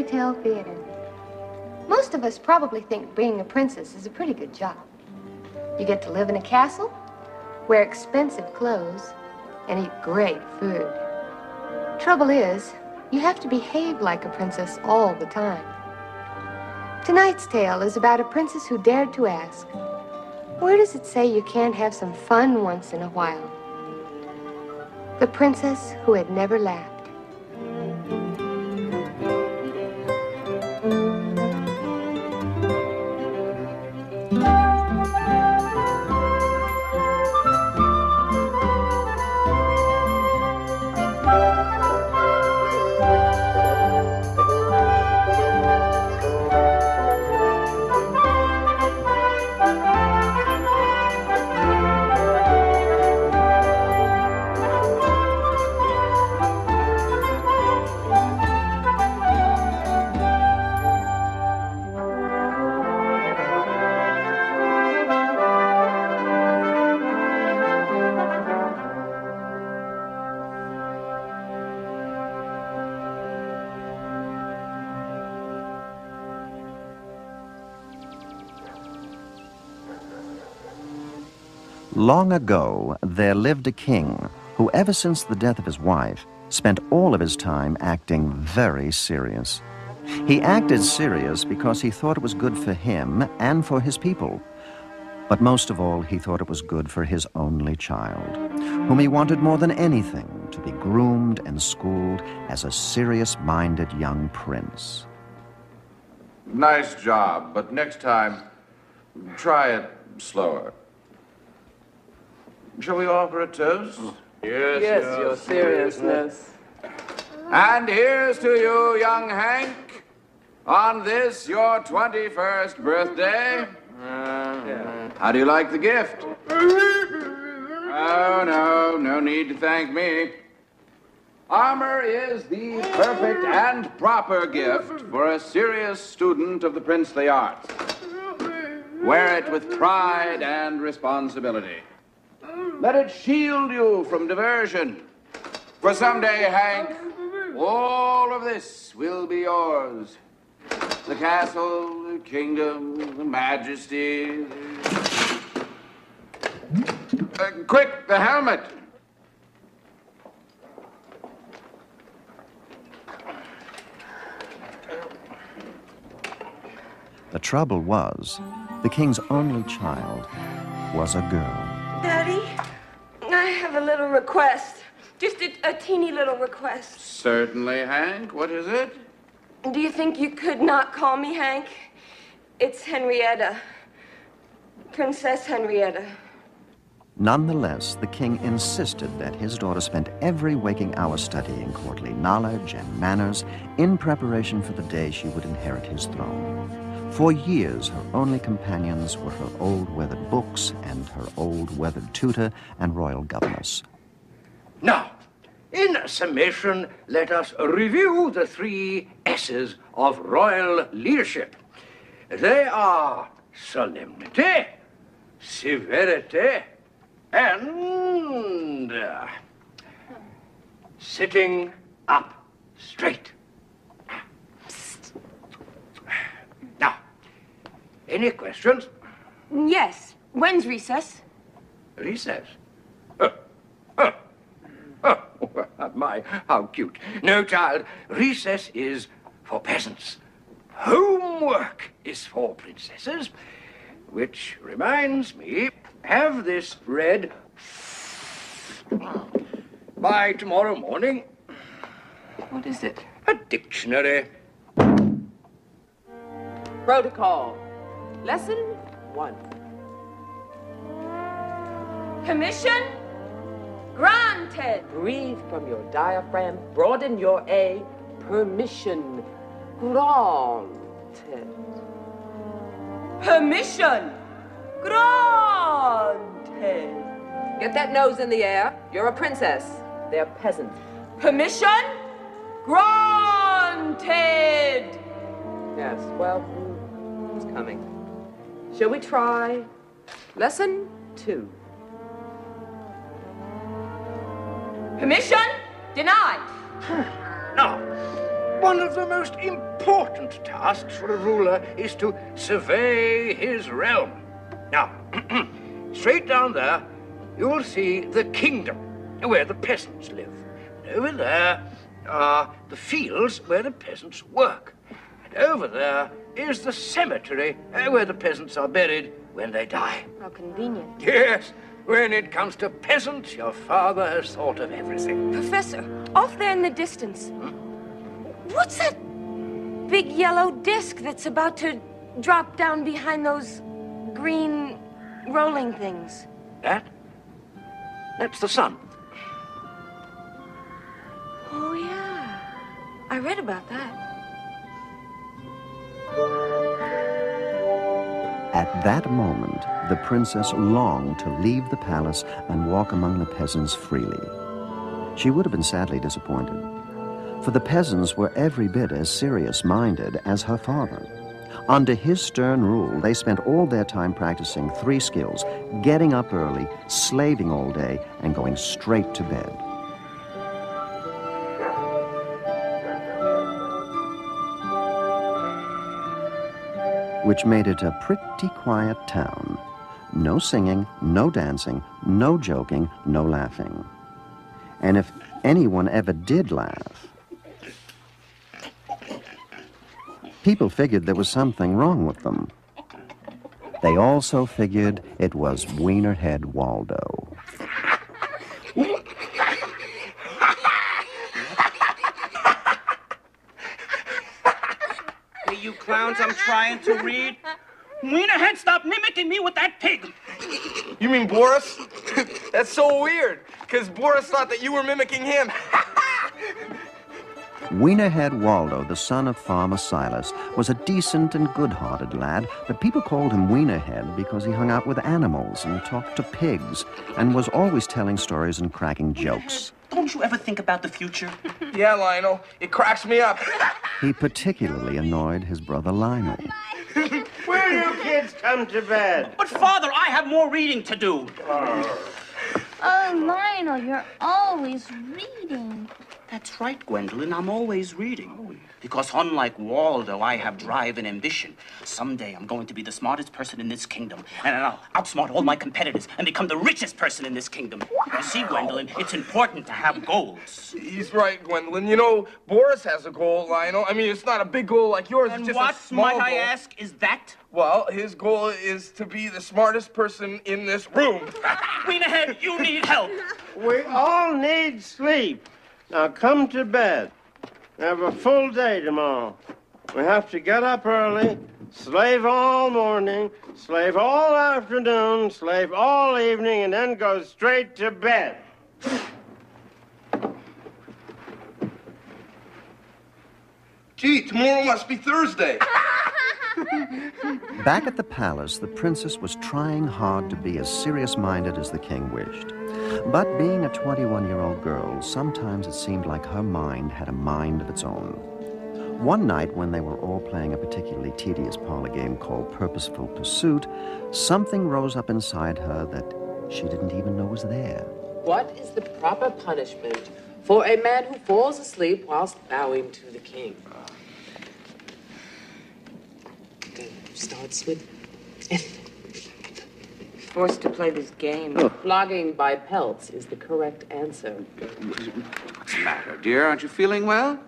fairy tale theater. Most of us probably think being a princess is a pretty good job. You get to live in a castle, wear expensive clothes, and eat great food. Trouble is, you have to behave like a princess all the time. Tonight's tale is about a princess who dared to ask, where does it say you can't have some fun once in a while? The princess who had never laughed. Long ago, there lived a king who, ever since the death of his wife, spent all of his time acting very serious. He acted serious because he thought it was good for him and for his people. But most of all, he thought it was good for his only child, whom he wanted more than anything to be groomed and schooled as a serious-minded young prince. Nice job, but next time, try it slower. Shall we offer a toast? Yes, your seriousness. And here's to you, young Hank, on this, your 21st birthday. How do you like the gift? Oh, no need to thank me. Armor is the perfect and proper gift for a serious student of the princely arts. Wear it with pride and responsibility. Let it shield you from diversion. For someday, Hank, all of this will be yours. The castle, the kingdom, the majesty. Quick, the helmet. The trouble was, the king's only child was a girl. Daddy, I have a little request. Just a teeny little request. Certainly, Hank. What is it? Do you think you could not call me Hank? It's Henrietta. Princess Henrietta. Nonetheless, the king insisted that his daughter spend every waking hour studying courtly knowledge and manners in preparation for the day she would inherit his throne. For years, her only companions were her old weathered books and her old weathered tutor and royal governess. Now, in summation, let us review the 3 S's of royal leadership. They are solemnity, severity, and sitting up straight. Now, any questions? Yes. When's recess? Recess? My, how cute. No, child, recess is for peasants. Homework is for princesses. Which reminds me, have this read by tomorrow morning. What is it? A dictionary. Protocol. Lesson 1. Permission granted. Breathe from your diaphragm. Broaden your A. Permission granted. Permission granted. Get that nose in the air. You're a princess. They're peasants. Permission granted. Yes, well, it's coming. Shall we try lesson 2? Permission denied. Now, One of the most important tasks for a ruler is to survey his realm. Now, straight down there, you'll see the kingdom, where the peasants live. And over there are the fields where the peasants work. And over there is the cemetery where the peasants are buried when they die. How convenient. Yes, when it comes to peasants, your father has thought of everything. Professor, off there in the distance, what's that big yellow disc that's about to drop down behind those green rolling things? That's the sun. Oh, yeah. I read about that. At that moment, the princess longed to leave the palace and walk among the peasants freely. She would have been sadly disappointed, for the peasants were every bit as serious-minded as her father. Under his stern rule, they spent all their time practicing 3 skills: getting up early, slaving all day, and going straight to bed. Which made it a pretty quiet town. No singing, no dancing, no joking, no laughing. And if anyone ever did laugh, people figured there was something wrong with them. They also figured it was Wienerhead Waldo. Hey, you clowns, I'm trying to read. Wienerhead, stop mimicking me with that pig. You mean Boris? That's so weird, because Boris thought that you were mimicking him. Wienerhead Waldo, the son of Farmer Silas, was a decent and good-hearted lad, but people called him Wienerhead because he hung out with animals and talked to pigs and was always telling stories and cracking jokes. Don't you ever think about the future? Yeah, Lionel, it cracks me up. He particularly annoyed his brother Lionel. Will you kids come to bed? But, Father, I have more reading to do. Oh, Lionel, you're always reading. That's right, Gwendolyn. I'm always reading. Because unlike Waldo, I have drive and ambition. Someday I'm going to be the smartest person in this kingdom. And I'll outsmart all my competitors and become the richest person in this kingdom. You see, Gwendolyn, it's important to have goals. He's right, Gwendolyn. You know, Boris has a goal, Lionel. I mean, it's not a big goal like yours. And it's just what, a small might goal. I ask, is that? Well, his goal is to be the smartest person in this room. Wienerhead, you need help. We all need sleep. Now come to bed. We have a full day tomorrow. We have to get up early, slave all morning, slave all afternoon, slave all evening, and then go straight to bed. Gee, tomorrow must be Thursday. Back at the palace, the princess was trying hard to be as serious-minded as the king wished. But being a 21-year-old girl, sometimes it seemed like her mind had a mind of its own. One night, when they were all playing a particularly tedious parlor game called Purposeful Pursuit, something rose up inside her that she didn't even know was there. What is the proper punishment for a man who falls asleep whilst bowing to the king? Starts with Forced to play this game. flogging by pelts is the correct answer. What's the matter, dear? Aren't you feeling well?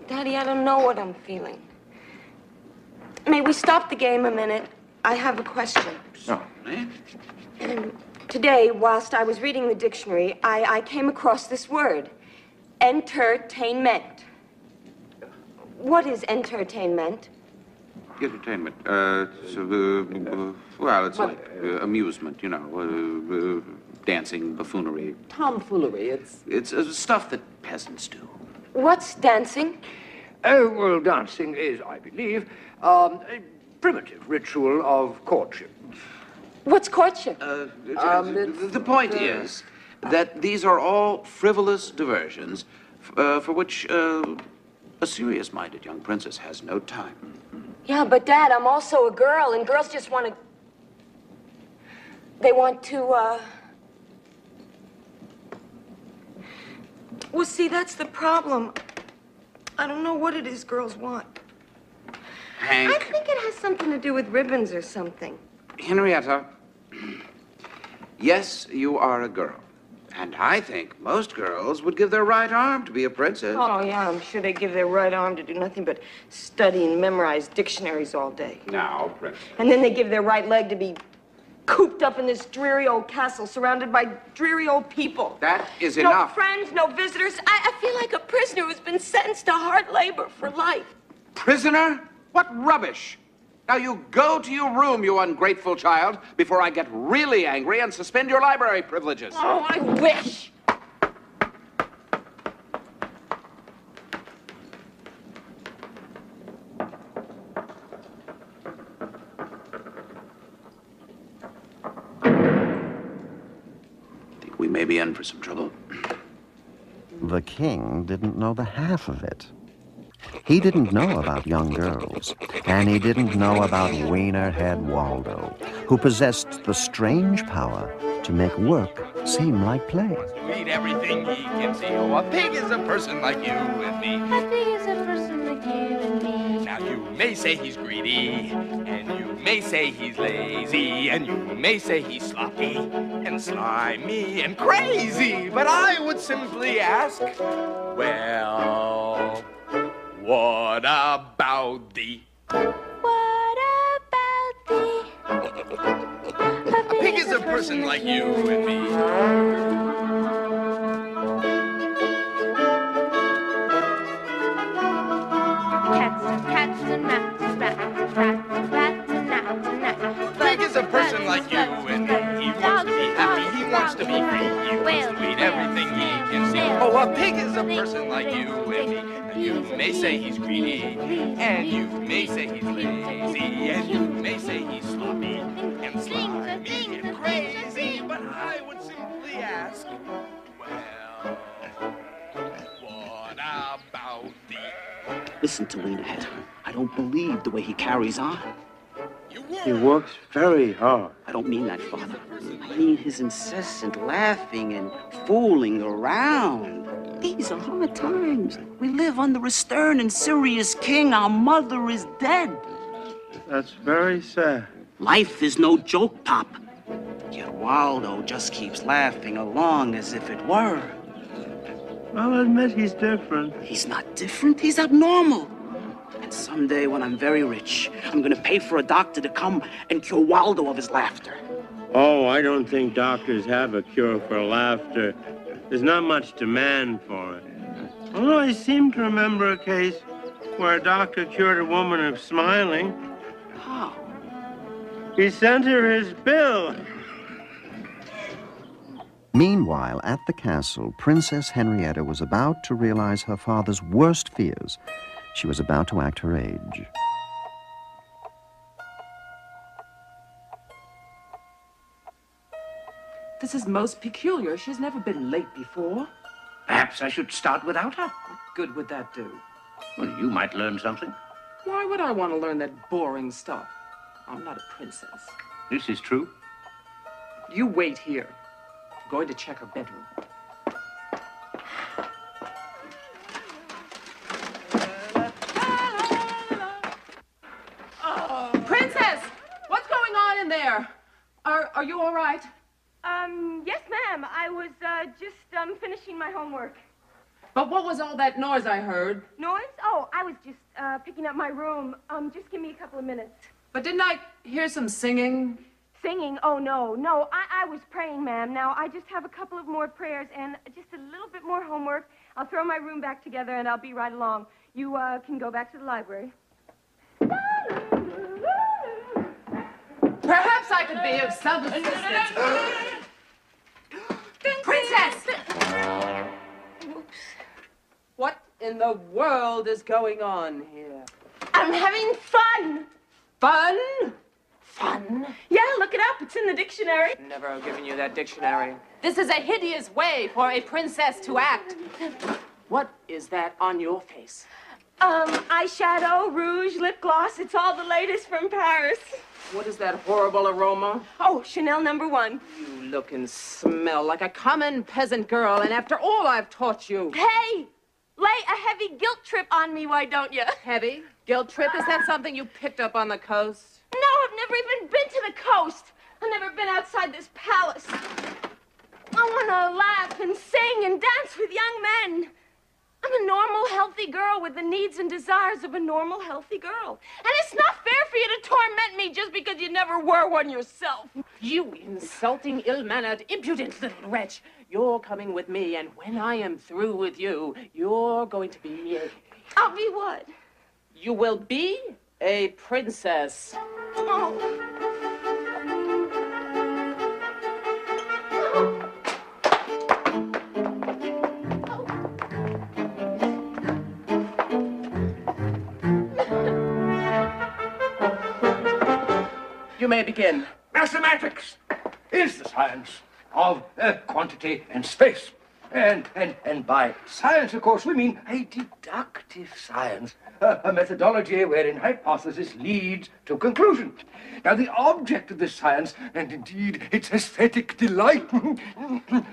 Daddy, I don't know what I'm feeling. May we stop the game a minute? I have a question. Certainly. Today, whilst I was reading the dictionary, I came across this word, entertainment. What is entertainment? Entertainment. Well, it's like amusement, you know, dancing, buffoonery. Tomfoolery, It's stuff that peasants do. What's dancing? Oh, well, dancing is, I believe, a primitive ritual of courtship. What's courtship? The point is that these are all frivolous diversions for which a serious-minded young princess has no time. Yeah, but Dad, I'm also a girl, and girls just want to... They want to, Well, see, that's the problem. I don't know what it is girls want. Hank. I think it has something to do with ribbons or something. Henrietta, yes, you are a girl. And I think most girls would give their right arm to be a princess. Oh, yeah, I'm sure they give their right arm to do nothing but study and memorize dictionaries all day. Now, princess. And then they give their right leg to be cooped up in this dreary old castle surrounded by dreary old people. That is No enough. friends, no visitors. I feel like a prisoner who's been sentenced to hard labor for life. Prisoner? What rubbish. Now you go to your room, you ungrateful child, before I get really angry and suspend your library privileges. Oh, I wish. Think we may be in for some trouble. The king didn't know the half of it. He didn't know about young girls, and he didn't know about Wienerhead Waldo, who possessed the strange power to make work seem like play. To eat everything he can see. Oh, a pig is a person like you and me. A pig is a person like you and me. Now you may say he's greedy, and you may say he's lazy, and you may say he's sloppy, and slimy, and crazy. But I would simply ask, well, what about thee? What about thee? A pig is a person like you and me. Cats and rats and rats and rats and rats and gnats and gnats. Pig is a person like you and me. He wants to be happy, he wants to be free, he wants to eat everything he can see. Oh, a pig is a person like you and me. And you may say he's greedy, and you may say he's lazy, and you may say he's sloppy, and slimy, and crazy, but I would simply ask, well, what about thee? Listen to Wienerhead. I don't believe the way he carries on. He works very hard. I don't mean that, Father. I mean his incessant laughing and fooling around. These are hard times. We live under a stern and serious king. Our mother is dead. That's very sad. Life is no joke, Pop. Yet Waldo just keeps laughing along as if it were. I'll admit he's different. He's not different. He's abnormal. And someday when I'm very rich, I'm gonna pay for a doctor to come and cure Waldo of his laughter. Oh, I don't think doctors have a cure for laughter. There's not much demand for it. Although I seem to remember a case where a doctor cured a woman of smiling. How? He sent her his bill. Meanwhile, at the castle, Princess Henrietta was about to realize her father's worst fears. She was about to act her age. This is most peculiar. She's never been late before. Perhaps I should start without her. What good would that do? Well, you might learn something. Why would I want to learn that boring stuff? I'm not a princess. This is true. You wait here. I'm going to check her bedroom. Princess! What's going on in there? Are you all right? Yes, ma'am. I was, just, finishing my homework. But what was all that noise I heard? Noise? Oh, I was just, picking up my room. Just give me a couple of minutes. But didn't I hear some singing? Singing? Oh, no. No, I was praying, ma'am. Now, I just have a couple of more prayers and just a little bit more homework. I'll throw my room back together and I'll be right along. You, can go back to the library. Perhaps I could be of some assistance. Princess! Oops. What in the world is going on here? I'm having fun. Fun? Fun? Yeah, look it up. It's in the dictionary. Never have given you that dictionary. This is a hideous way for a princess to act. What is that on your face? Eyeshadow, rouge, lip gloss. It's all the latest from Paris. What is that horrible aroma? Oh, Chanel #1. You look and smell like a common peasant girl, and after all I've taught you. Hey, lay a heavy guilt trip on me, why don't you? Heavy? Guilt trip? Is that something you picked up on the coast? No, I've never even been to the coast. I've never been outside this palace. I want to laugh and sing and dance with young men. I'm a normal, healthy girl with the needs and desires of a normal, healthy girl. And it's not fair for you to torment me just because you never were one yourself. You insulting, ill-mannered, impudent little wretch. You're coming with me, and when I am through with you, you're going to be me. I'll be what? You will be a princess. Oh. You may begin. Mathematics is the science of quantity and space. And by science, of course, we mean a deductive science, a methodology wherein hypothesis leads to conclusion. Now, the object of this science, and indeed its aesthetic delight,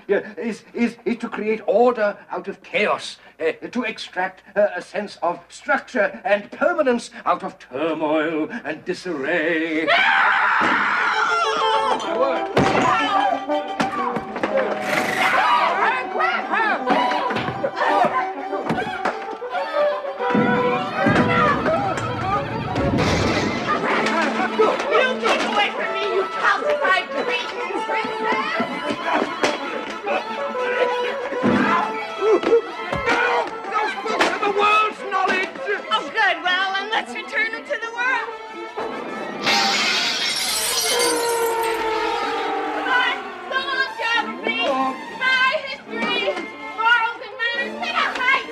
is to create order out of chaos, to extract a sense of structure and permanence out of turmoil and disarray. No! My word. Return them to the world. Come on, geography. Bye, history. Morals and manners. Take a hike.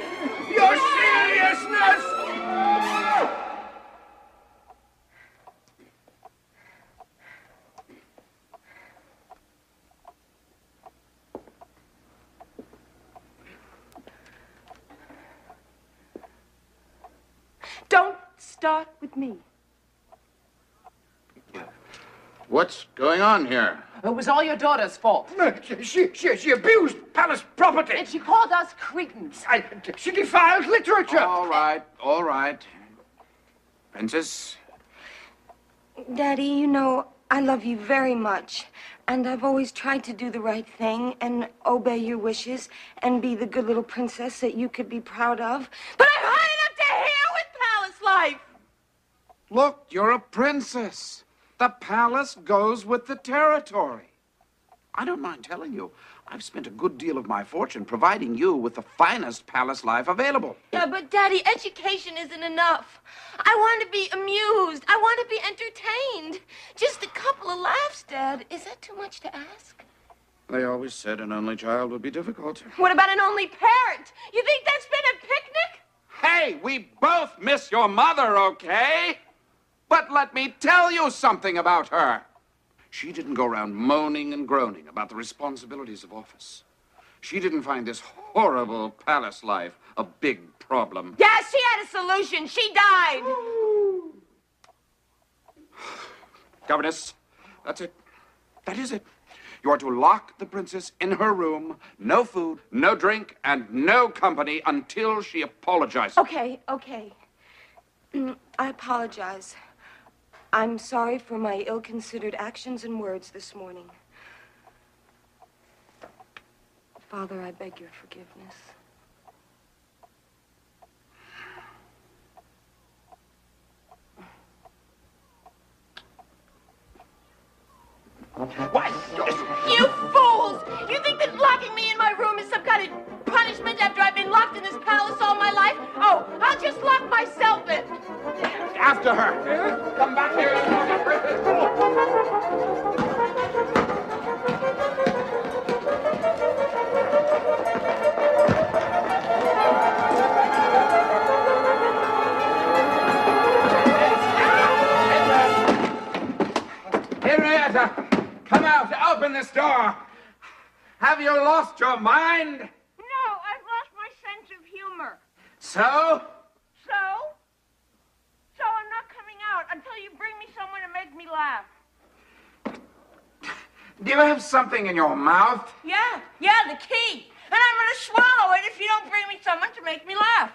Your seriousness! Don't start with me. What's going on here? It was all your daughter's fault. She abused palace property. And she called us cretins. She defiled literature. All right, all right. Princess? Daddy, you know, I love you very much. And I've always tried to do the right thing and obey your wishes and be the good little princess that you could be proud of. But I've had enough to hear with palace life. Look, you're a princess. The palace goes with the territory. I don't mind telling you, I've spent a good deal of my fortune providing you with the finest palace life available. Yeah, but Daddy, education isn't enough. I want to be amused. I want to be entertained. Just a couple of laughs, Dad. Is that too much to ask? They always said an only child would be difficult. What about an only parent? You think that's been a picnic? Hey, we both miss your mother, okay? But let me tell you something about her. She didn't go around moaning and groaning about the responsibilities of office. She didn't find this horrible palace life a big problem. Yeah, she had a solution. She died. Governess, that's it. That is it. You are to lock the princess in her room, no food, no drink, and no company until she apologizes. Okay. I apologize. I'm sorry for my ill-considered actions and words this morning. Father, I beg your forgiveness. What? You fools! You think that locking me in my room is some kind of punishment after I've been locked in this palace all my life? Oh, I'll just lock myself in. After her. Come back here. Henrietta, come out. Open this door. Have you lost your mind? No, I've lost my sense of humor. So? So I'm not coming out until you bring me someone to make me laugh. Do you have something in your mouth? Yeah, the key. And I'm gonna swallow it if you don't bring me someone to make me laugh.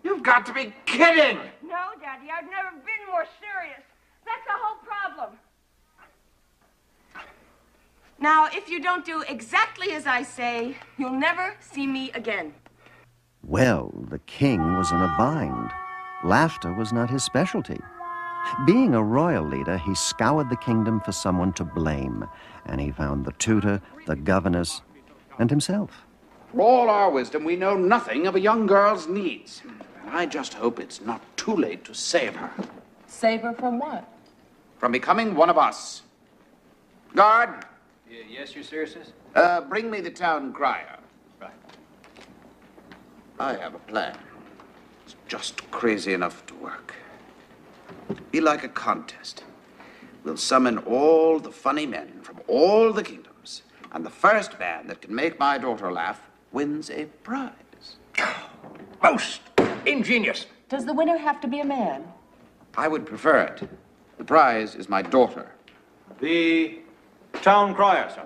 You've got to be kidding! No, Daddy, I've never been more serious. That's the whole problem. Now, if you don't do exactly as I say, you'll never see me again. Well, the king was in a bind. Laughter was not his specialty. Being a royal leader, he scoured the kingdom for someone to blame, and he found the tutor, the governess, and himself. For all our wisdom, we know nothing of a young girl's needs. And I just hope it's not too late to save her. Save her from what? From becoming one of us. Guard, Yes, your seriousness? bring me the town crier. Right. I have a plan. It's just crazy enough to work. Be like a contest. We'll summon all the funny men from all the kingdoms, and the first man that can make my daughter laugh wins a prize. Most ingenious. Does the winner have to be a man? I would prefer it. The prize is my daughter. The town crier, sir.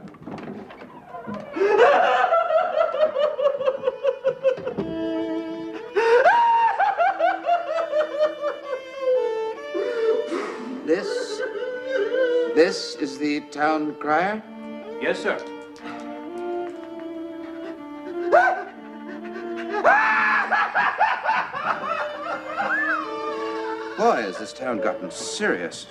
This is the town crier? Yes, sir. Boy, has this town gotten serious.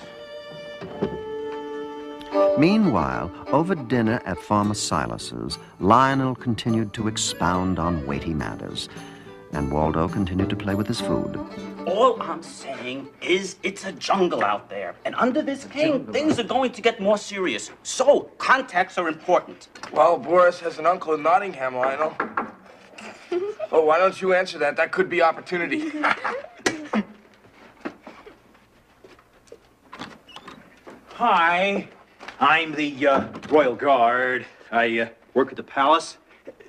Meanwhile, over dinner at Farmer Silas's, Lionel continued to expound on weighty matters, and Waldo continued to play with his food. All I'm saying is it's a jungle out there. And under this king, things are going to get more serious. So, contacts are important. Well, Boris has an uncle in Nottingham, Lionel. Oh, why don't you answer that? That could be opportunity. Hi, I'm the Royal Guard. I work at the palace.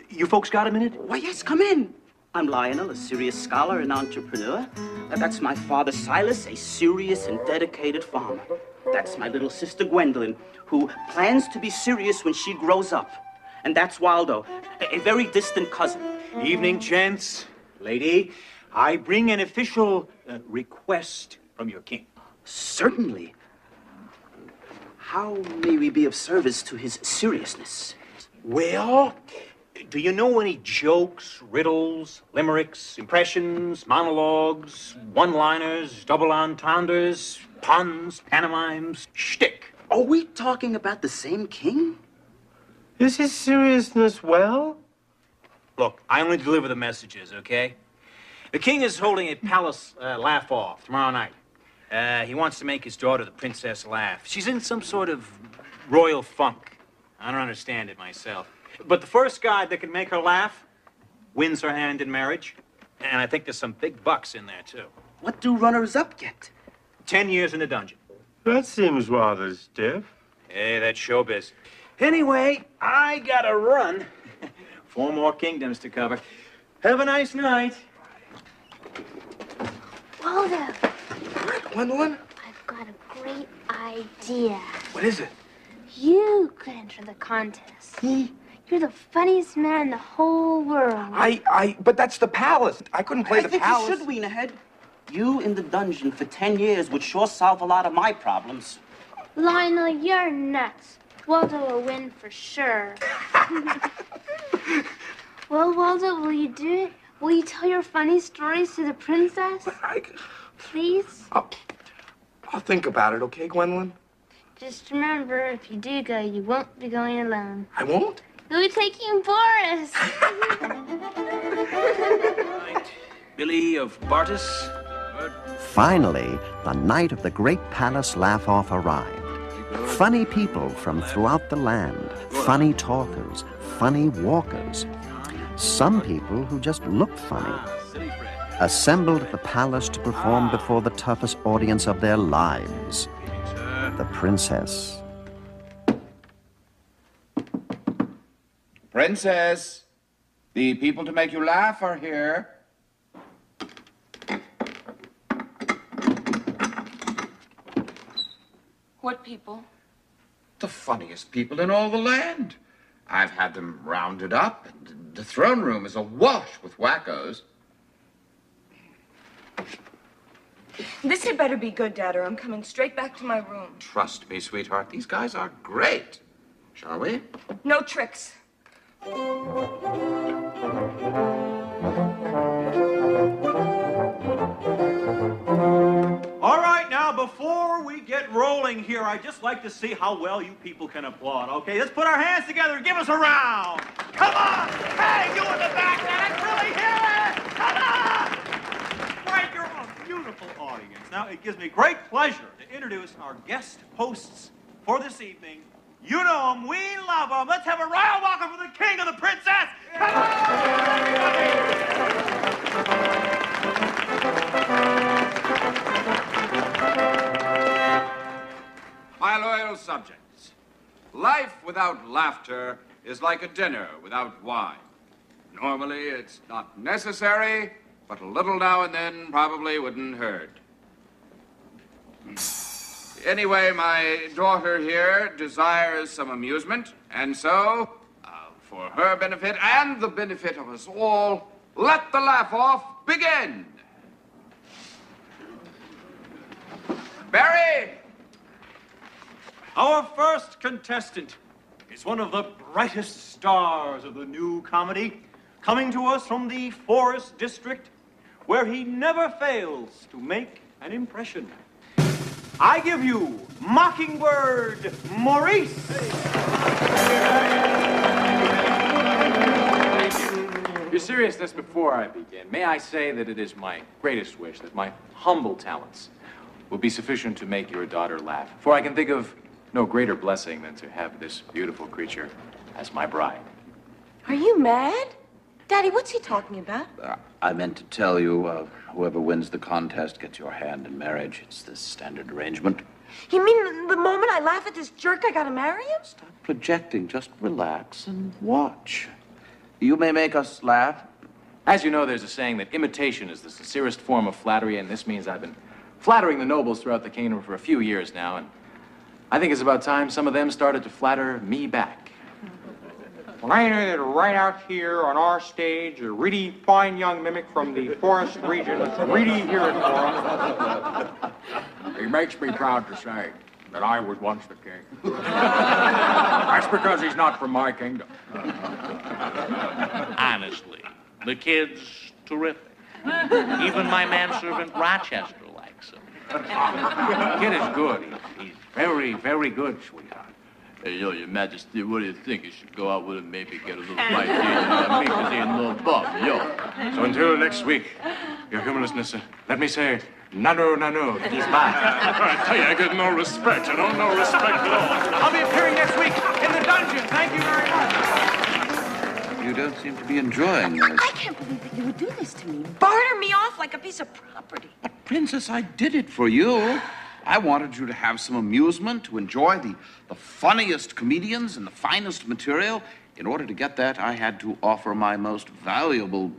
You folks got a minute? Why, yes, come in. I'm Lionel, a serious scholar and entrepreneur. That's my father, Silas, a serious and dedicated farmer. That's my little sister, Gwendolyn, who plans to be serious when she grows up. And that's Waldo, a very distant cousin. Evening, gents. Lady, I bring an official request from your king. Certainly. How may we be of service to his seriousness? Well, do you know any jokes, riddles, limericks, impressions, monologues, one-liners, double entendres, puns, pantomimes, shtick? Are we talking about the same king? Is his seriousness well? Look, I only deliver the messages, okay? The king is holding a palace laugh-off tomorrow night. He wants to make his daughter, the princess, laugh. She's in some sort of royal funk. I don't understand it myself. But the first guy that can make her laugh wins her hand in marriage. And I think there's some big bucks in there, too. What do runners-up get? 10 years in the dungeon. That seems rather stiff. Hey, that's showbiz. Anyway, I gotta run. 4 more kingdoms to cover. Have a nice night. Waldo, What, Gwendolyn? I've got a great idea. What is it? You could enter the contest. You're the funniest man in the whole world. But that's the palace. I couldn't play the palace. You should, Wienerhead. You in the dungeon for 10 years would sure solve a lot of my problems. Lionel, you're nuts. Waldo will win for sure. Well, Waldo, will you do it? Will you tell your funny stories to the princess? Please? I'll think about it, okay, Gwendolyn? Just remember, if you do go, you won't be going alone. I won't? You'll be taking Boris. Billy of Bartis. Finally, the night of the great palace laugh-off arrived. Funny people from throughout the land, funny talkers, funny walkers. Some people who just looked funny, assembled at the palace to perform before the toughest audience of their lives, the princess. Princess, the people to make you laugh are here. What people? The funniest people in all the land. I've had them rounded up. And the throne room is awash with wackos. This had better be good, Dad, or I'm coming straight back to my room. Trust me, sweetheart, these guys are great. Shall we? No tricks. All right, now, before we get rolling here, I'd just like to see how well you people can applaud, okay? Let's put our hands together and give us a round. Come on! Hey, you in the back, let's really hear it! Come on! Right, you're a beautiful audience. Now, it gives me great pleasure to introduce our guest hosts for this evening. You know them, we love them. Let's have a royal welcome for the king and the princess. Come on, My loyal subjects, life without laughter is like a dinner without wine. Normally, it's not necessary, but a little now and then probably wouldn't hurt. Anyway, my daughter here desires some amusement, and so, for her benefit and the benefit of us all, let the laugh-off begin. Barrie! Our first contestant is one of the brightest stars of the new comedy, coming to us from the Forest District, where he never fails to make an impression. I give you Mockingbird Maurice. Thank you. Your seriousness before I begin, may I say that it is my greatest wish that my humble talents will be sufficient to make your daughter laugh. For I can think of no greater blessing than to have this beautiful creature as my bride. Are you mad? Daddy, what's he talking about? I meant to tell you, whoever wins the contest gets your hand in marriage. It's the standard arrangement. You mean the moment I laugh at this jerk, I gotta marry him? Stop projecting. Just relax and watch. You may make us laugh. As you know, there's a saying that imitation is the sincerest form of flattery, and this means I've been flattering the nobles throughout the kingdom for a few years now, and I think it's about time some of them started to flatter me back. Well, I know that right out here on our stage, a really fine young mimic from the forest region is really here for him. He makes me proud to say that I was once the king. That's because he's not from my kingdom. Honestly, the kid's terrific. Even my manservant Rochester likes him. The kid is good. He's very, very good, sweetheart. Hey, yo, Your Majesty, what do you think? You should go out with him, maybe get a little right here. Me, because he ain't a little bum, yo. So until next week, Your Humilness, let me say, nanu, nanu. He's back. I tell you, I get no respect. I don't know respect at all. I'll be appearing next week in the dungeon. Thank you very much. You don't seem to be enjoying this. I can't believe that you would do this to me. Barter me off like a piece of property. But, Princess, I did it for you. I wanted you to have some amusement, to enjoy the funniest comedians and the finest material. In order to get that, I had to offer my most valuable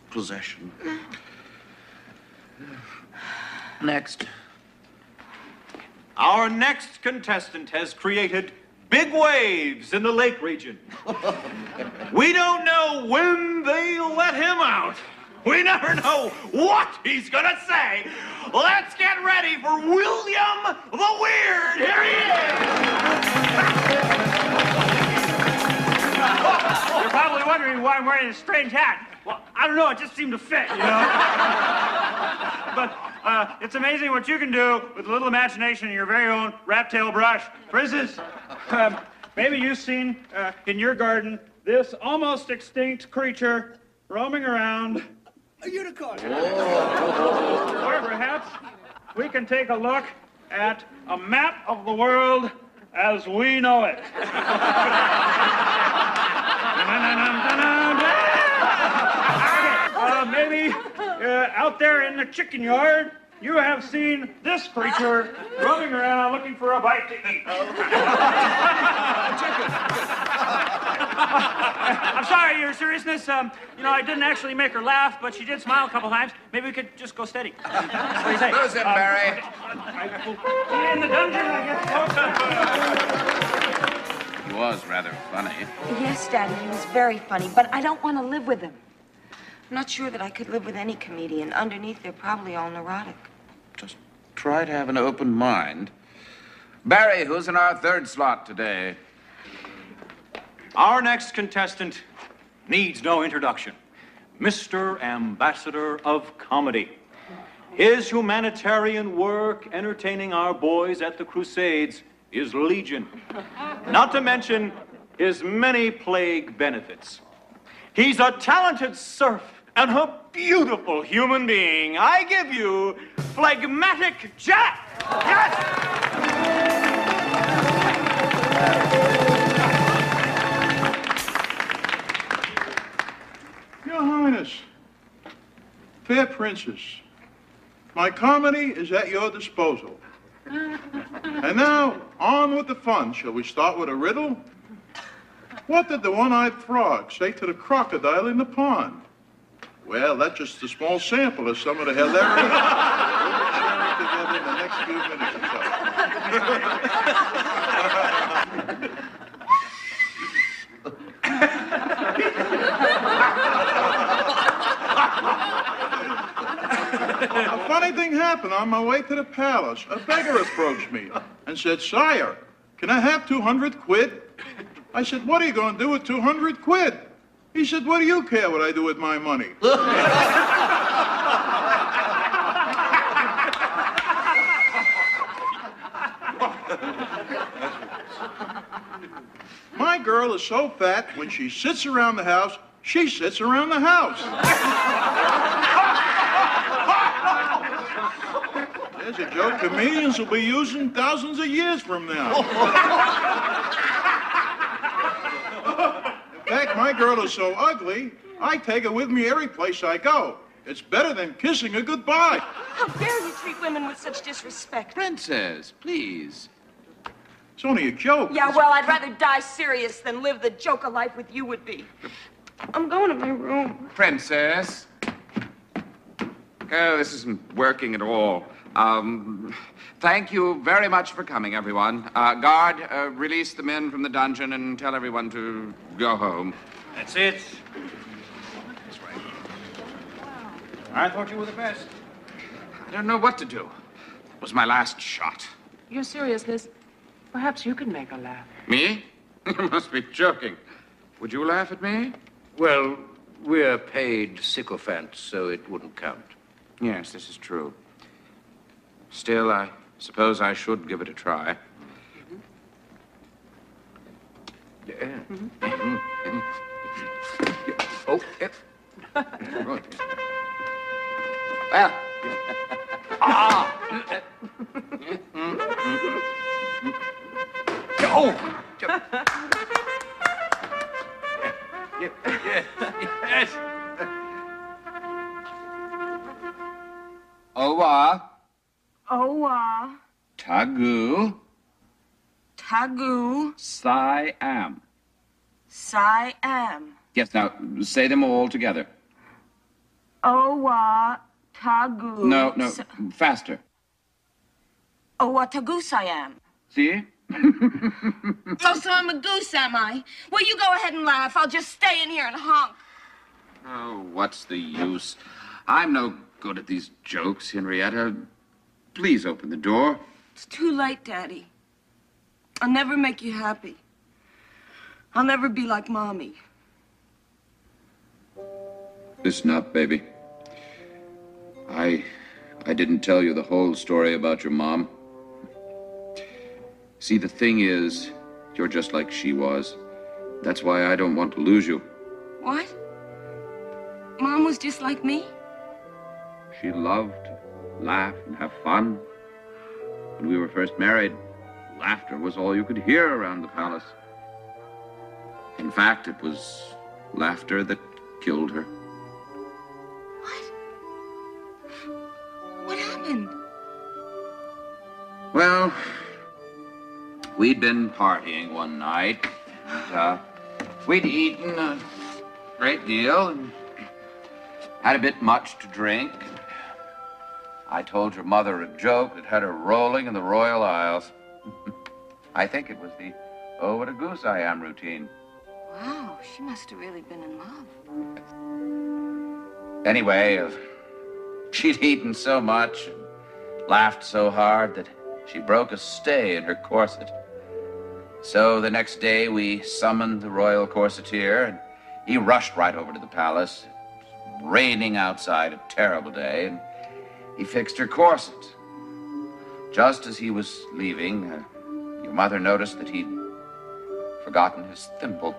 possession. Next. Our next contestant has created big waves in the lake region. We don't know when they'll let him out. We never know what he's gonna say. Let's get ready for William the Weird. Here he is. You're probably wondering why I'm wearing this strange hat. Well, I don't know, it just seemed to fit, you know? But it's amazing what you can do with a little imagination and your very own rat tail brush. For instance, maybe you've seen in your garden this almost extinct creature roaming around. A unicorn. Or perhaps we can take a look at a map of the world as we know it. Maybe out there in the chicken yard, you have seen this creature roaming around looking for a bite to eat. I'm sorry, Your Seriousness. You know, I didn't actually make her laugh, but she did smile a couple times. Maybe we could just go steady. What do you say? Lose it, Barrie. In the dungeon, I guess. He was rather funny. Yes, Daddy, he was very funny, but I don't want to live with him. I'm not sure that I could live with any comedian. Underneath, they're probably all neurotic. Just try to have an open mind. Barrie, who's in our third slot today? Our next contestant needs no introduction. Mr. Ambassador of Comedy. His humanitarian work entertaining our boys at the Crusades is legion. Not to mention his many plague benefits. He's a talented serf and a beautiful human being. I give you Phlegmatic Jack. Yes! Your Highness, fair princess, my comedy is at your disposal. And now, on with the fun. Shall we start with a riddle? What did the one-eyed frog say to the crocodile in the pond? Well, that's just a small sample of some of the hilarity we'll be sharing together in the next few minutes or so. A funny thing happened on my way to the palace. A beggar approached me and said, "Sire, can I have 200 quid?" I said, "What are you going to do with 200 quid?" He said, "What do you care what I do with my money?" My girl is so fat, when she sits around the house, she sits around the house. There's a joke comedians will be using thousands of years from now. In fact, my girl is so ugly, I take her with me every place I go. It's better than kissing her goodbye. How dare you treat women with such disrespect? Princess, please. It's only a joke. Yeah, well, I'd rather die serious than live the joke of life with you would be. I'm going to my room. Princess. Oh, this isn't working at all. Thank you very much for coming, everyone. Guard, release the men from the dungeon and tell everyone to go home. That's it. That's right. I thought you were the best. I don't know what to do. It was my last shot. Your seriousness, perhaps you could make her laugh. Me? You must be joking. Would you laugh at me? Well, we're paid sycophants, so it wouldn't count. Yes, this is true. Still, I suppose I should give it a try. Oh, yep. Right. Well. Ah! Oh! Yes. Owa. Owa. Tagu. Tagu. Siam. Siam. Yes, now say them all together. Owa. Tagu. No, faster. Owa Tagu Siam. See? Oh, so I'm a goose, am I? Well, you go ahead and laugh. I'll just stay in here and honk. Oh, what's the use? I'm no good at these jokes, Henrietta. Please open the door. It's too late, Daddy. I'll never make you happy. I'll never be like Mommy. Listen up, baby. I didn't tell you the whole story about your mom. See, the thing is, you're just like she was. That's why I don't want to lose you. What? Mom was just like me? She loved to laugh and have fun. When we were first married, laughter was all you could hear around the palace. In fact, it was laughter that killed her. What happened? Well, we'd been partying one night, and we'd eaten a great deal and had a bit much to drink. I told your mother a joke that had her rolling in the Royal Isles. I think it was the oh, what a goose I am routine. Wow, she must have really been in love. Anyway, she'd eaten so much and laughed so hard that she broke a stay in her corset. So the next day we summoned the royal corseteer, and he rushed right over to the palace. It was raining outside, a terrible day, and he fixed her corset. Just as he was leaving, your mother noticed that he'd forgotten his thimble.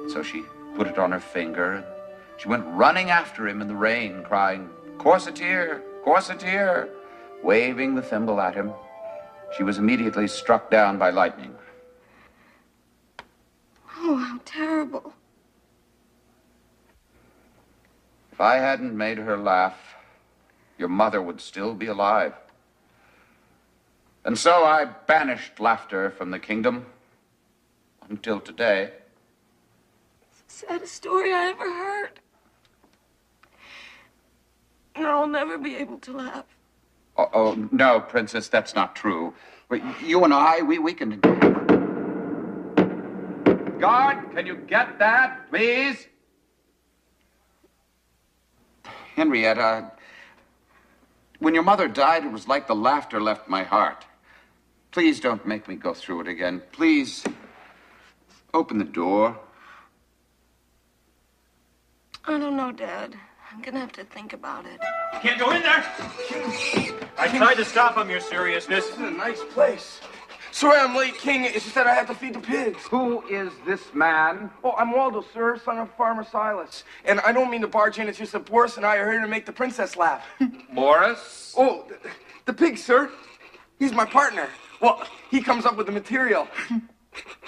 So she put it on her finger, and she went running after him in the rain, crying, "Corseteer, corseteer," waving the thimble at him. She was immediately struck down by lightning. Oh, how terrible. If I hadn't made her laugh, your mother would still be alive. And so I banished laughter from the kingdom until today. It's the saddest story I ever heard. And I'll never be able to laugh. Oh, no, Princess, that's not true. But you and I, we can... Guard, can you get that, please? Henrietta, when your mother died, it was like the laughter left my heart. Please don't make me go through it again. Please, open the door. I don't know, Dad. I'm gonna have to think about it. Can't go in there! I tried to stop him, your seriousness. This is a nice place. Sorry I'm late, King. It's just that I have to feed the pigs. Who is this man? Oh, I'm Waldo, sir, son of Farmer Silas. And I don't mean to barge in. It's just that Boris and I are here to make the princess laugh. Boris? Oh, the pig, sir. He's my partner. Well, he comes up with the material.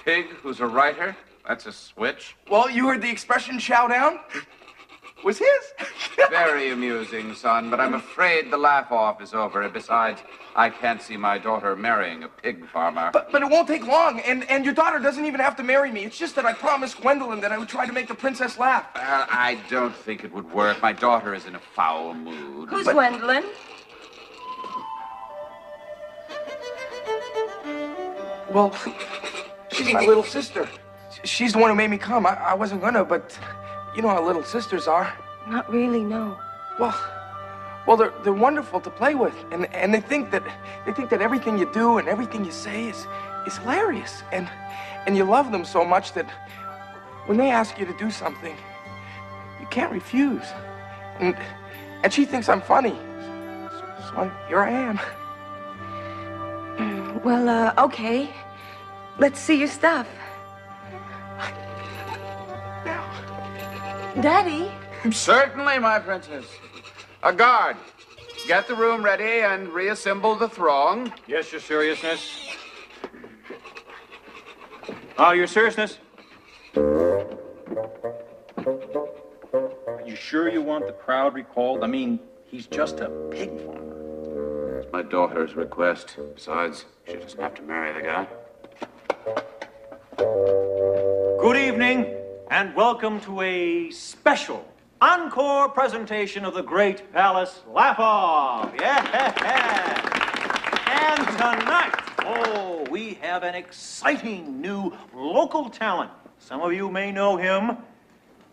Pig who's a writer? That's a switch. Well, you heard the expression chow down? Was his? Very amusing, son, but I'm afraid the laugh-off is over. Besides, I can't see my daughter marrying a pig farmer. But it won't take long, and your daughter doesn't even have to marry me. It's just that I promised Gwendolyn that I would try to make the princess laugh. I don't think it would work. My daughter is in a foul mood. Who's Gwendolyn? Well, she's my little sister. She's the one who made me come. I wasn't gonna, but you know how little sisters are. Not really, no. Well, they're wonderful to play with, and they think that everything you do and everything you say is hilarious, and you love them so much that when they ask you to do something, you can't refuse. And she thinks I'm funny, so here I am. Well, okay. Let's see your stuff. Daddy? Certainly, my princess. A guard, get the room ready and reassemble the throng. Yes, your seriousness. Your seriousness. Are you sure you want the crowd recalled? I mean, he's just a pig farmer. It's my daughter's request. Besides, she doesn't have to marry the guy. Good evening, and welcome to a special encore presentation of the Great Palace Laugh-Off. Yeah! And tonight, we have an exciting new local talent. Some of you may know him.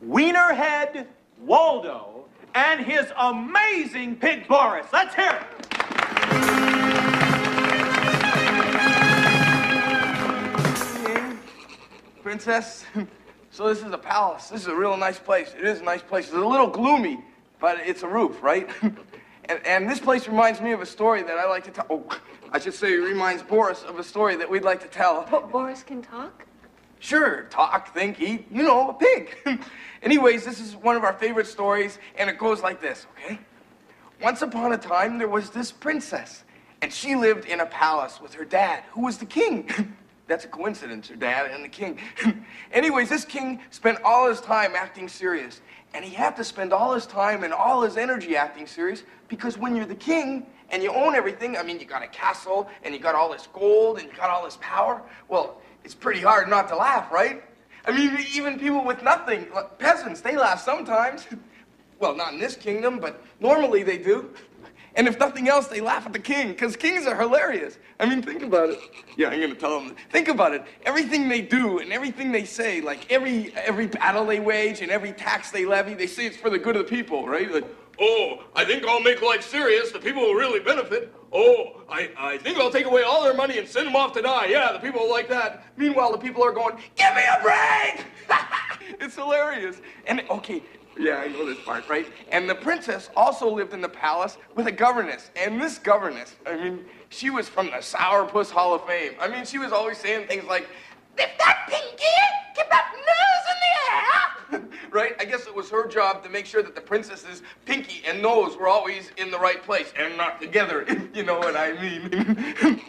Wienerhead Waldo and his amazing pig Boris. Let's hear it. Princess, so this is a palace. This is a real nice place. It is a nice place. It's a little gloomy, but it's a roof, right? and this place reminds me of a story that I like to tell. Oh, I should say it reminds Boris of a story that we'd like to tell. But Boris can talk? Sure, talk, think, eat, you know, a pig. Anyways, this is one of our favorite stories, and it goes like this, okay? Once upon a time, there was this princess, and she lived in a palace with her dad, who was the king. That's a coincidence, her dad and the king. Anyways, this king spent all his time acting serious. And he had to spend all his time and all his energy acting serious because when you're the king and you own everything, I mean, you got a castle and you got all this gold and you got all this power, well, it's pretty hard not to laugh, right? I mean, even people with nothing, like peasants, they laugh sometimes. Well, not in this kingdom, but normally they do. And if nothing else, they laugh at the king, because kings are hilarious. I mean, think about it. Yeah, I'm going to tell them. Think about it. Everything they do and everything they say, like every battle they wage and every tax they levy, they say it's for the good of the people, right? Like, oh, I think I'll make life serious. The people will really benefit. Oh, I think I'll take away all their money and send them off to die. Yeah, the people will like that. Meanwhile, the people are going, give me a break! It's hilarious. And, okay, yeah, I know this part, right? And the princess also lived in the palace with a governess. And this governess, I mean, she was from the Sourpuss Hall of Fame. I mean, she was always saying things like, lift that pinky, keep that nose in the air. Right? I guess it was her job to make sure that the princess's pinky and nose were always in the right place and not together, if you know what I mean.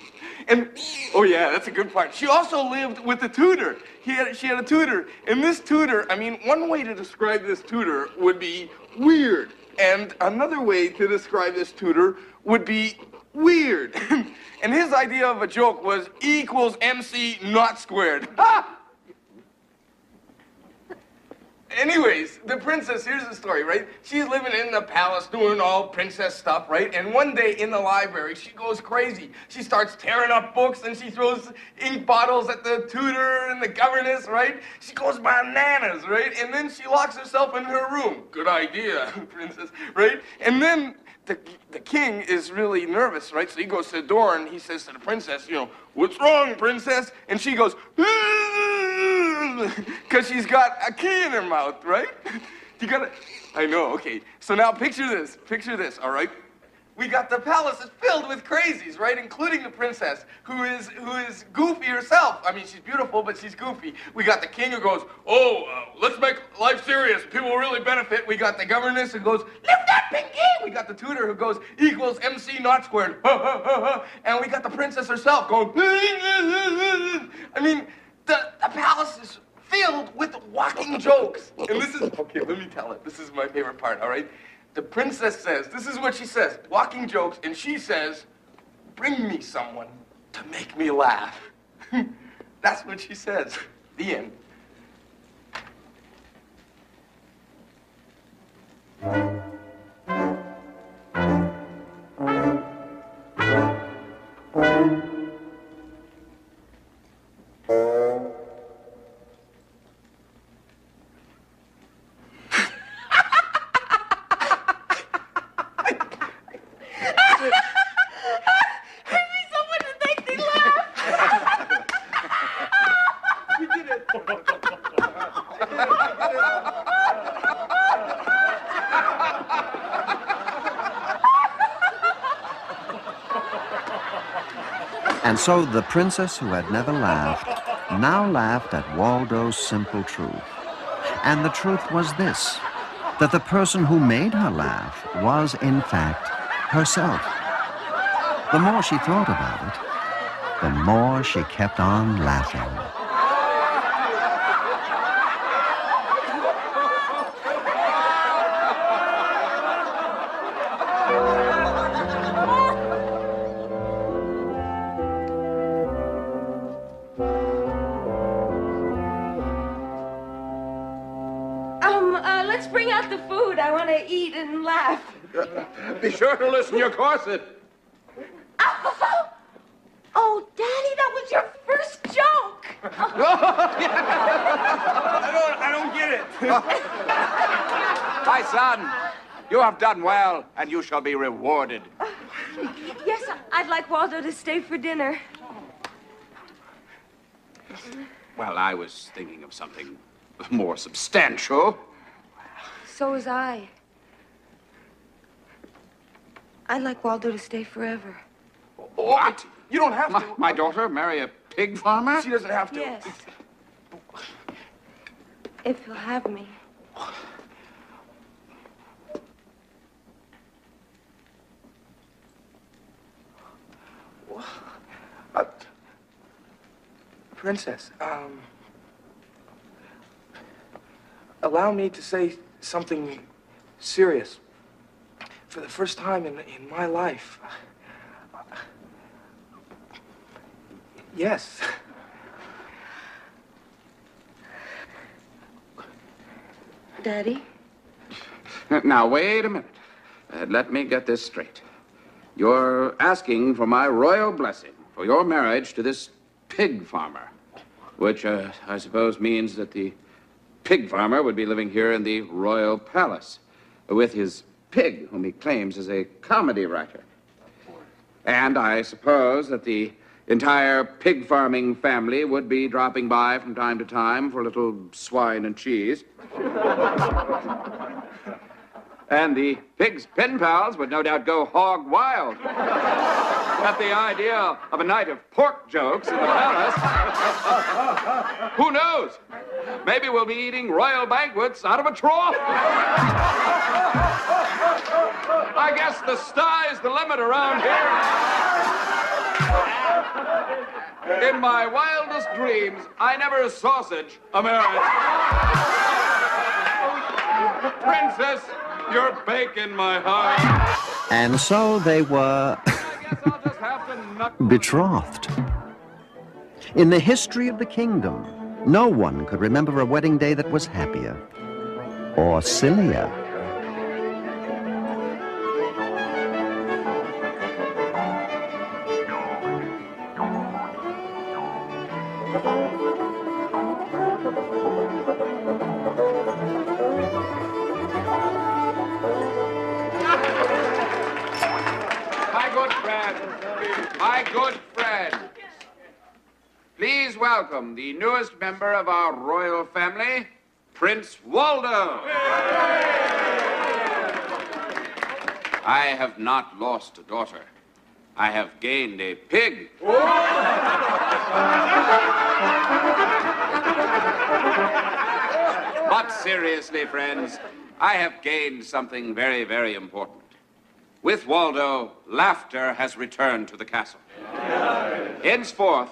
And, oh yeah, that's a good part. She also lived with a tutor. She had a tutor. And this tutor, I mean, one way to describe this tutor would be weird. And another way to describe this tutor would be weird. And his idea of a joke was E equals MC not squared. Ha! Anyways, the princess, here's the story, right? She's living in the palace doing all princess stuff, right? And one day in the library, she goes crazy. She starts tearing up books and she throws ink bottles at the tutor and the governess, right? She goes bananas, right? And then she locks herself in her room. Good idea, princess, right? And then the king is really nervous, right? So he goes to the door and he says to the princess, you know, what's wrong, princess? And she goes, because she's got a key in her mouth, right? You gotta, I know, okay. So now picture this, all right? We got the palace is filled with crazies, right? Including the princess, who is goofy herself. I mean, she's beautiful, but she's goofy. We got the king who goes, let's make life serious. People will really benefit. We got the governess who goes, lift that pinky. We got the tutor who goes, equals MC not squared. And we got the princess herself going, I mean, the palace is filled with walking jokes. And this is, okay, let me tell it. This is my favorite part, all right? The princess says, this is what she says, walking jokes, and she says, bring me someone to make me laugh. That's what she says. The end. And so the princess who had never laughed now laughed at Waldo's simple truth. And the truth was this, that the person who made her laugh was, in fact, herself. The more she thought about it, the more she kept on laughing. Let's bring out the food. I want to eat and laugh. Be sure to loosen your corset. Oh, Daddy, that was your first joke. I don't get it. My son, you have done well, and you shall be rewarded. Yes, I'd like Waldo to stay for dinner. Well, I was thinking of something more substantial. So was I. I'd like Waldo to stay forever. What? You don't have to. My daughter marry a pig farmer? She doesn't have to. Yes. If he'll have me. Princess, allow me to say something serious. For the first time in my life. Yes. Daddy? Now, wait a minute. Let me get this straight. You're asking for my royal blessing for your marriage to this pig farmer, which I suppose means that the pig farmer would be living here in the royal palace with his pig, whom he claims is a comedy writer. And I suppose that the entire pig farming family would be dropping by from time to time for a little swine and cheese. And the pig's pen pals would no doubt go hog wild at the idea of a night of pork jokes in the palace. Who knows? Maybe we'll be eating royal banquets out of a trough. I guess the sky's the limit around here. In my wildest dreams, I never sausage a marriage. Princess, you're baking my heart. And so they were betrothed. In the history of the kingdom, no one could remember a wedding day that was happier or sillier. My good friend, please welcome the newest member of our royal family, Prince Waldo. I have not lost a daughter. I have gained a pig. But seriously, friends, I have gained something very, very important. With Waldo, laughter has returned to the castle. Henceforth,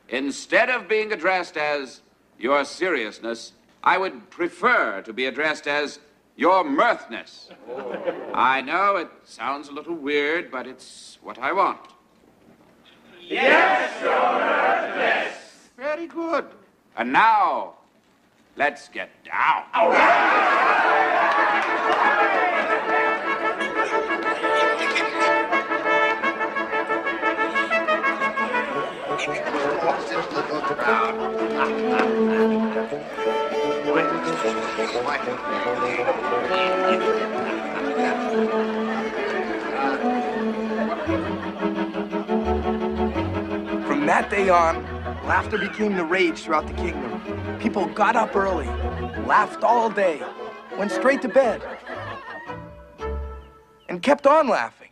instead of being addressed as your seriousness, I would prefer to be addressed as your mirthness. I know it sounds a little weird, but it's what I want. Yes, your mirthness. Very good. And now, let's get down. From that day on, laughter became the rage throughout the kingdom. People got up early, laughed all day, went straight to bed, and kept on laughing.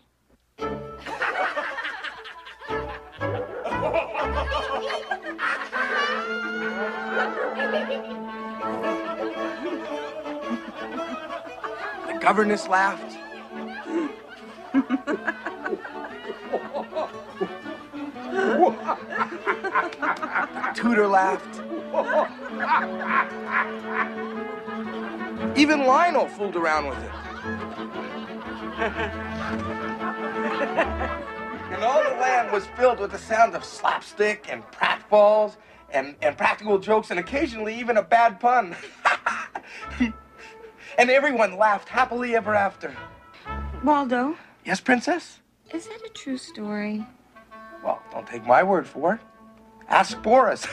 The governess laughed. Tutor laughed. Even Lionel fooled around with it. And all the land was filled with the sound of slapstick and pratfalls and practical jokes and occasionally even a bad pun. And everyone laughed happily ever after. Waldo? Yes, Princess? Is that a true story? Well, don't take my word for it. Ask Boris.